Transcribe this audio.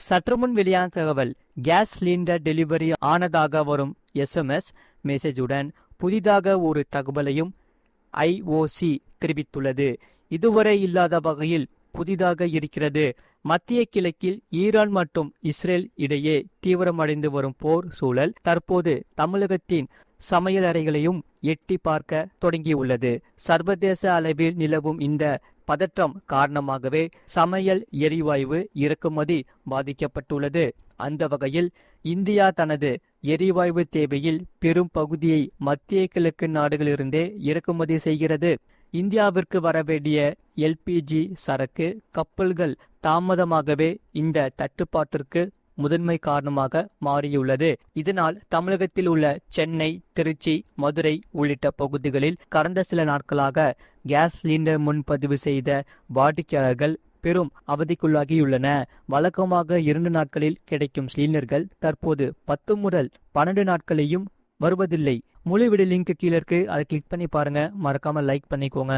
சற்றுமுன் வெளியான தகவல். கேஸ் சிலிண்டர் டெலிவரி ஆனதாக வரும் எஸ்எம்எஸ் மெசேஜுடன் புதிதாக ஒரு தகவலையும் ஐஓசி தெரிவித்துள்ளது. இதுவரை இல்லாத வகையில் புதிதாக இருக்கிறது. மத்திய கிழக்கில் ஈரான் மற்றும் இஸ்ரேல் இடையே தீவிரமடைந்து வரும் போர் சூழல் தற்போது தமிழகத்தின் சமையலறைகளையும் எட்டி பார்க்க தொடங்கியுள்ளது. சர்வதேச அளவில் நிலவும் இந்த பதற்றம் காரணமாகவே சமையல் எரிவாயு இறக்குமதி பாதிக்கப்பட்டுள்ளது. அந்த வகையில் இந்தியா தனது எரிவாயு தேவையில் பெரும் பகுதியை மத்திய கிழக்கு நாடுகளிலிருந்தே இறக்குமதி செய்கிறது. இந்தியாவிற்கு வரவேண்டிய எல்பிஜி சரக்கு கப்பல்கள் தாமதமாகவே இந்த தட்டுப்பாட்டிற்கு முதன்மை காரணமாக மாறியுள்ளது. இதனால் தமிழகத்தில் உள்ள சென்னை, திருச்சி, மதுரை உள்ளிட்ட பகுதிகளில் கடந்த சில நாட்களாக கேஸ் சிலிண்டர் முன்பதிவு செய்த வாடிக்கையாளர்கள் பெரும் அவதிக்குள்ளாகியுள்ளன. வழக்கமாக 2 நாட்களில் கிடைக்கும் சிலிண்டர்கள் தற்போது 10 முதல் 12 நாட்களையும் வருவதில்லை. முழு வீடியோ லிங்க் கீழே இருக்கு, அதை கிளிக் பண்ணி பாருங்க. மறக்காம லைக் பண்ணிக்கோங்க.